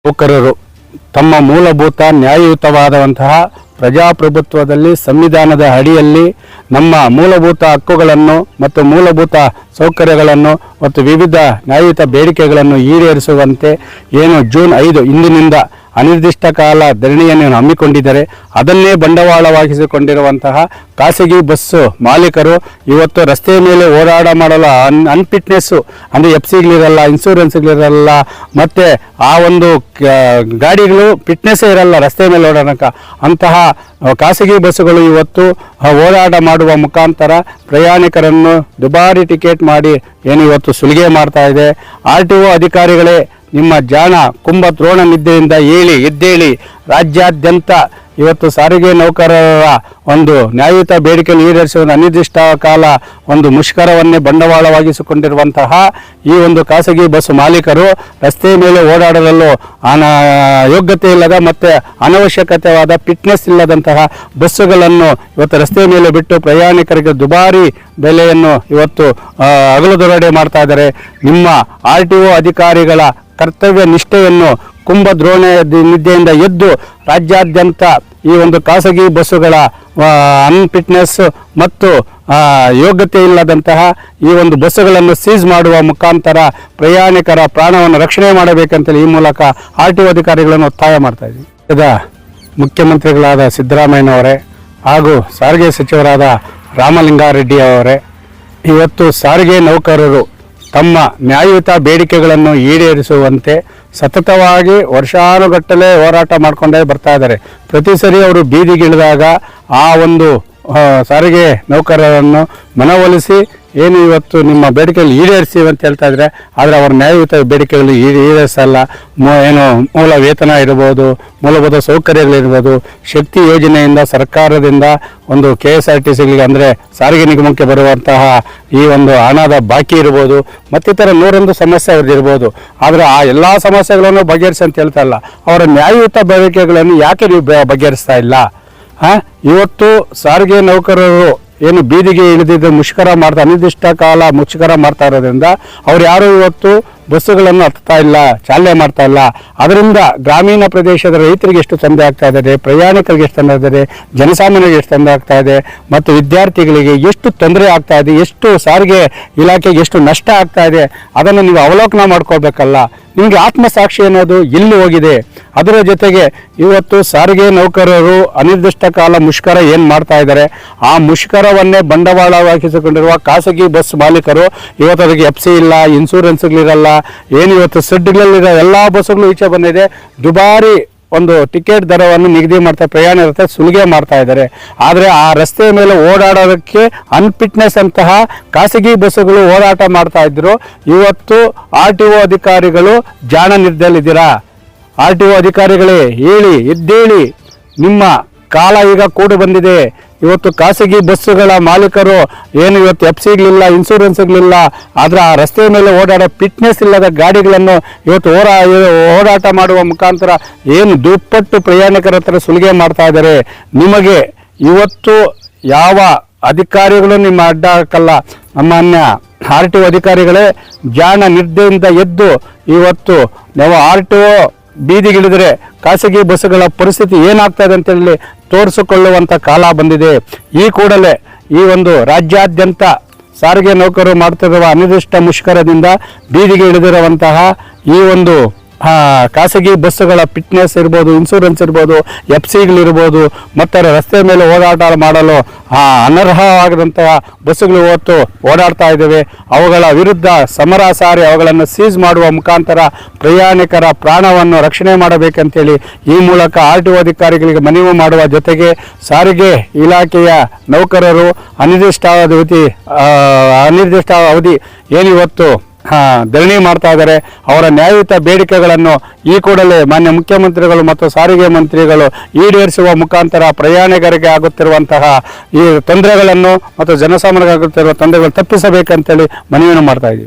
ನೌಕರರು ತಮ್ಮ ಮೂಲಭೂತ ನ್ಯಾಯಯುತವಾದಂತಹ ಪ್ರಜಾಪ್ರಭುತ್ವದಲ್ಲಿ ಸಂವಿಧಾನದ ಅಡಿಯಲ್ಲಿ ನಮ್ಮ ಮೂಲಭೂತ ಹಕ್ಕುಗಳನ್ನು ಮತ್ತು ಮೂಲಭೂತ ಸೌಕರ್ಯಗಳನ್ನು ಮತ್ತು ವಿವಿಧ ನ್ಯಾಯಯುತ ಬೇಡಿಕೆಗಳನ್ನು ಈಡೇರಿಸುವಂತೆ ಏನು ಜೂನ್ 5 ಇಂದಿನಿಂದ ಅನಿರ್ದಿಷ್ಟ ಕಾಲ ಧರಣಿಯನ್ನು ಹಮ್ಮಿಕೊಂಡಿದ್ದಾರೆ. ಅದನ್ನೇ ಬಂಡವಾಳವಾಗಿಸಿಕೊಂಡಿರುವಂತಹ ಖಾಸಗಿ ಬಸ್ಸು ಮಾಲೀಕರು ಇವತ್ತು ರಸ್ತೆ ಮೇಲೆ ಓಡಾಟ ಮಾಡಲು ಅನ್ಫಿಟ್ನೆಸ್ಸು ಅಂದರೆ ಎಫ್ಸಿಗಳಿರಲ್ಲ, ಇನ್ಶೂರೆನ್ಸ್ಗಳಿರಲ್ಲ, ಮತ್ತು ಆ ಒಂದು ಗಾಡಿಗಳು ಫಿಟ್ನೆಸ್ಸೇ ಇರಲ್ಲ ರಸ್ತೆ ಮೇಲೆ ಓಡಾಡೋಕೆ. ಅಂತಹ ಖಾಸಗಿ ಬಸ್ಸುಗಳು ಇವತ್ತು ಓಡಾಟ ಮಾಡುವ ಮುಖಾಂತರ ಪ್ರಯಾಣಿಕರನ್ನು ದುಬಾರಿ ಟಿಕೆಟ್ ಮಾಡಿ ಏನು ಇವತ್ತು ಸುಲಿಗೆ ಮಾಡ್ತಾ ಇದೆ. RTO ಅಧಿಕಾರಿಗಳೇ, ನಿಮ್ಮ ಜಾಣ ಕುಂಭ ದ್ರೋಣ ನಿದ್ದೆಯಿಂದ ಎದ್ದೇಳಿ ರಾಜ್ಯಾದ್ಯಂತ ಇವತ್ತು ಸಾರಿಗೆ ನೌಕರರ ಒಂದು ನ್ಯಾಯಯುತ ಬೇಡಿಕೆ ಈಡೇರಿಸುವ ಅನಿರ್ದಿಷ್ಟ ಕಾಲ ಒಂದು ಮುಷ್ಕರವನ್ನೇ ಬಂಡವಾಳವಾಗಿಸಿಕೊಂಡಿರುವಂತಹ ಈ ಒಂದು ಖಾಸಗಿ ಬಸ್ ಮಾಲೀಕರು ರಸ್ತೆ ಮೇಲೆ ಓಡಾಡಲು ಯೋಗ್ಯತೆ ಇಲ್ಲದ ಮತ್ತು ಅನವಶ್ಯಕತೆವಾದ ಫಿಟ್ನೆಸ್ ಇಲ್ಲದಂತಹ ಬಸ್ಸುಗಳನ್ನು ಇವತ್ತು ರಸ್ತೆ ಮೇಲೆ ಬಿಟ್ಟು ಪ್ರಯಾಣಿಕರಿಗೆ ದುಬಾರಿ ಬೆಲೆಯನ್ನು ಇವತ್ತು ಹಗಲು ಮಾಡ್ತಾ ಇದ್ದಾರೆ. ನಿಮ್ಮ RTO ಅಧಿಕಾರಿಗಳ ಕರ್ತವ್ಯ ನಿಷ್ಠೆಯನ್ನು ಕುಂಭ ದ್ರೋಣ ನಿದ್ದೆಯಿಂದ ಎದ್ದು ರಾಜ್ಯಾದ್ಯಂತ ಈ ಒಂದು ಖಾಸಗಿ ಬಸ್ಸುಗಳ ಅನ್ಫಿಟ್ನೆಸ್ ಮತ್ತು ಯೋಗ್ಯತೆ ಇಲ್ಲದಂತಹ ಈ ಒಂದು ಬಸ್ಸುಗಳನ್ನು ಸೀಸ್ ಮಾಡುವ ಮುಖಾಂತರ ಪ್ರಯಾಣಿಕರ ಪ್ರಾಣವನ್ನು ರಕ್ಷಣೆ ಮಾಡಬೇಕಂತೇಳಿ ಈ ಮೂಲಕ RTO ಅಧಿಕಾರಿಗಳನ್ನು ಒತ್ತಾಯ ಮಾಡ್ತಾ ಇದ್ದೀವಿ. ಮುಖ್ಯಮಂತ್ರಿಗಳಾದ ಸಿದ್ದರಾಮಯ್ಯನವರೇ ಹಾಗೂ ಸಾರಿಗೆ ಸಚಿವರಾದ ರಾಮಲಿಂಗಾರೆಡ್ಡಿ ಅವರೇ, ಇವತ್ತು ಸಾರಿಗೆ ನೌಕರರು ತಮ್ಮ ನ್ಯಾಯಯುತ ಬೇಡಿಕೆಗಳನ್ನು ಈಡೇರಿಸುವಂತೆ ಸತತವಾಗಿ ವರ್ಷಾನುಗಟ್ಟಲೆ ಹೋರಾಟ ಮಾಡಿಕೊಂಡೇ ಬರ್ತಾ ಇದ್ದಾರೆ. ಪ್ರತಿ ಸರಿ ಅವರು ಬೀದಿಗಿಳಿದಾಗ ಆ ಒಂದು ಸಾರಿಗೆ ನೌಕರರನ್ನು ಮನವೊಲಿಸಿ ಏನು ಇವತ್ತು ನಿಮ್ಮ ಬೇಡಿಕೆಗಳು ಈಡೇರಿಸಿ ಅಂತ ಹೇಳ್ತಾ ಇದ್ದಾರೆ. ಆದರೆ ಅವರ ನ್ಯಾಯಯುತ ಬೇಡಿಕೆಗಳು ಈಡೇರಿಸಲ್ಲ. ಏನು ಮೂಲ ವೇತನ ಇರ್ಬೋದು, ಮೂಲಭೂತ ಸೌಕರ್ಯಗಳಿರ್ಬೋದು, ಶಕ್ತಿ ಯೋಜನೆಯಿಂದ ಸರ್ಕಾರದಿಂದ ಒಂದು KSRTCಗಳಿಗೆ ಅಂದರೆ ಸಾರಿಗೆ ನಿಗಮಕ್ಕೆ ಬರುವಂತಹ ಈ ಒಂದು ಹಣದ ಬಾಕಿ ಇರ್ಬೋದು, ಮತ್ತಿತರ 101 ಸಮಸ್ಯೆ ಅವ್ರದ್ದಿರ್ಬೋದು. ಆದರೆ ಆ ಎಲ್ಲ ಸಮಸ್ಯೆಗಳನ್ನು ಬಗೆಹರಿಸಿ ಅಂತ ಹೇಳ್ತಾ ಇಲ್ಲ. ಅವರ ನ್ಯಾಯಯುತ ಬೇಡಿಕೆಗಳನ್ನು ಯಾಕೆ ನೀವು ಬಗೆಹರಿಸ್ತಾ ಇಲ್ಲ? ಇವತ್ತು ಸಾರಿಗೆ ನೌಕರರು ಏನು ಬೀದಿಗೆ ಇಳಿದಿದ್ದು ಮುಷ್ಕರ ಮಾಡ್ತಾ ಅನಿರ್ದಿಷ್ಟ ಕಾಲ ಮುಷ್ಕರ ಮಾಡ್ತಾ ಇರೋದ್ರಿಂದ ಅವ್ರು ಯಾರು ಇವತ್ತು ಬಸ್ಸುಗಳನ್ನು ಹತ್ತಾ ಇಲ್ಲ, ಚಾಲನೆ ಮಾಡ್ತಾ ಇಲ್ಲ. ಅದರಿಂದ ಗ್ರಾಮೀಣ ಪ್ರದೇಶದ ರೈತರಿಗೆ ಎಷ್ಟು ತೊಂದರೆ ಆಗ್ತಾ ಇದೆ, ಪ್ರಯಾಣಿಕರಿಗೆ ಎಷ್ಟು ತೊಂದರೆ ಆಗ್ತಾ ಇದೆ, ಜನಸಾಮಾನ್ಯರಿಗೆ ಎಷ್ಟು ತೊಂದರೆ ಆಗ್ತಾ ಇದೆ, ಮತ್ತು ವಿದ್ಯಾರ್ಥಿಗಳಿಗೆ ಎಷ್ಟು ತೊಂದರೆ ಆಗ್ತಾ ಇದೆ, ಎಷ್ಟು ಸಾರಿಗೆ ಇಲಾಖೆಗೆ ಎಷ್ಟು ನಷ್ಟ ಆಗ್ತಾ ಇದೆ, ಅದನ್ನು ನೀವು ಅವಲೋಕನ ಮಾಡ್ಕೋಬೇಕಲ್ಲ. ನಿಮಗೆ ಆತ್ಮಸಾಕ್ಷಿ ಅನ್ನೋದು ಎಲ್ಲಿ ಹೋಗಿದೆ? ಅದರ ಜೊತೆಗೆ ಇವತ್ತು ಸಾರಿಗೆ ನೌಕರರು ಅನಿರ್ದಿಷ್ಟ ಕಾಲ ಮುಷ್ಕರ ಏನು ಮಾಡ್ತಾ ಇದ್ದಾರೆ, ಆ ಮುಷ್ಕರವನ್ನೇ ಬಂಡವಾಳವಾಗಿಸಿಕೊಂಡಿರುವ ಖಾಸಗಿ ಬಸ್ ಮಾಲೀಕರು ಇವತ್ತು ಅದಕ್ಕೆ FC ಇಲ್ಲ, ಇನ್ಶೂರೆನ್ಸ್ಗಳಿರಲ್ಲ, ಏನು ಇವತ್ತು ಸೆಡ್ಗಳಿರೋ ಎಲ್ಲ ಬಸ್ಸುಗಳು ಈಚೆ ಬಂದಿದೆ. ದುಬಾರಿ ಒಂದು ಟಿಕೆಟ್ ದರವನ್ನು ನಿಗದಿ ಮಾಡ್ತಾ ಪ್ರಯಾಣಿಕರ ಸುಲಿಗೆ ಮಾಡ್ತಾ ಇದ್ದಾರೆ. ಆದರೆ ಆ ರಸ್ತೆ ಮೇಲೆ ಓಡಾಡೋದಕ್ಕೆ ಅನ್ಫಿಟ್ನೆಸ್ ಅಂತಹ ಖಾಸಗಿ ಬಸ್ಸುಗಳು ಓಡಾಟ ಮಾಡ್ತಾ ಇದ್ರು. ಇವತ್ತು RTO ಅಧಿಕಾರಿಗಳು ಜಾಣ ನಿರ್ಧರಿದ್ದೀರಾ? RTO ಅಧಿಕಾರಿಗಳೇ, ಎದ್ದೇಳಿ, ನಿಮ್ಮ ಕಾಲ ಈಗ ಕೂಡು ಬಂದಿದೆ. ಇವತ್ತು ಖಾಸಗಿ ಬಸ್ಸುಗಳ ಮಾಲೀಕರು ಏನು ಇವತ್ತು FC-ಗಳಿಲ್ಲ, ಇನ್ಶೂರೆನ್ಸ್ಗಳಿಲ್ಲ, ಆದರೆ ಆ ರಸ್ತೆ ಮೇಲೆ ಓಡಾಡೋ ಫಿಟ್ನೆಸ್ ಇಲ್ಲದ ಗಾಡಿಗಳನ್ನು ಇವತ್ತು ಓಡಾಟ ಮಾಡುವ ಮುಖಾಂತರ ಏನು ದುಪ್ಪಟ್ಟು ಪ್ರಯಾಣಿಕರ ಹತ್ರ ಸುಲಿಗೆ ಮಾಡ್ತಾ ಇದ್ದಾರೆ. ನಿಮಗೆ ಇವತ್ತು ಯಾವ ಅಧಿಕಾರಿಗಳು ನಿಮ್ಮ ಅಡ್ಡ ಹಾಕಲ್ಲ. ನಮ್ಮನ್ನ RTO ಅಧಿಕಾರಿಗಳೇ ಜಾಣ ನಿರ್ಧೆಯಿಂದ ಎದ್ದು ಇವತ್ತು ನಾವು RTO ಬೀದಿಗಿಳಿದರೆ ಖಾಸಗಿ ಬಸ್ಸುಗಳ ಪರಿಸ್ಥಿತಿ ಏನಾಗ್ತಾ ಇದೆ ಅಂತೇಳಿ ತೋರಿಸಿಕೊಳ್ಳುವಂಥ ಕಾಲ ಬಂದಿದೆ. ಈ ಕೂಡಲೇ ಈ ಒಂದು ರಾಜ್ಯಾದ್ಯಂತ ಸಾರಿಗೆ ನೌಕರರು ಮಾಡ್ತಿರುವ ಅನಿರ್ದಿಷ್ಟ ಮುಷ್ಕರದಿಂದ ಬೀದಿಗೆ ಇಳಿದಿರುವಂತಹ ಈ ಒಂದು ಖಾಸಗಿ ಬಸ್ಸುಗಳ ಫಿಟ್ನೆಸ್ ಇರ್ಬೋದು, ಇನ್ಶೂರೆನ್ಸ್ ಇರ್ಬೋದು, FC-ಗಳಿರ್ಬೋದು, ಮತ್ತು ರಸ್ತೆ ಮೇಲೆ ಓಡಾಟ ಮಾಡಲು ಅನರ್ಹವಾಗದಂತಹ ಬಸ್ಸುಗಳು ಇವತ್ತು ಓಡಾಡ್ತಾ ಇದ್ದಾವೆ. ಅವುಗಳ ವಿರುದ್ಧ ಸಮರ ಸಾರಿ ಅವುಗಳನ್ನು ಸೀಸ್ ಮಾಡುವ ಮುಖಾಂತರ ಪ್ರಯಾಣಿಕರ ಪ್ರಾಣವನ್ನು ರಕ್ಷಣೆ ಮಾಡಬೇಕಂತೇಳಿ ಈ ಮೂಲಕ RTO ಅಧಿಕಾರಿಗಳಿಗೆ ಮನವಿ ಮಾಡುವ ಜೊತೆಗೆ ಸಾರಿಗೆ ಇಲಾಖೆಯ ನೌಕರರು ಅನಿರ್ದಿಷ್ಟ ಅವಧಿ ಏನಿವತ್ತು ಧರಣಿ ಮಾಡ್ತಾ ಇದ್ದಾರೆ. ಅವರ ನ್ಯಾಯಯುತ ಬೇಡಿಕೆಗಳನ್ನು ಈ ಕೂಡಲೇ ಮಾನ್ಯ ಮುಖ್ಯಮಂತ್ರಿಗಳು ಮತ್ತು ಸಾರಿಗೆ ಮಂತ್ರಿಗಳು ಈಡೇರಿಸುವ ಮುಖಾಂತರ ಪ್ರಯಾಣಿಕರಿಗೆ ಆಗುತ್ತಿರುವಂತಹ ಈ ತೊಂದರೆಗಳನ್ನು ಮತ್ತು ಜನಸಾಮಾನ್ಯರಿಗೆ ಆಗುತ್ತಿರುವ ತೊಂದರೆಗಳನ್ನು ತಪ್ಪಿಸಬೇಕಂತೇಳಿ ಮನವಿಯನ್ನು ಮಾಡ್ತಾ ಇದ್ದೀವಿ.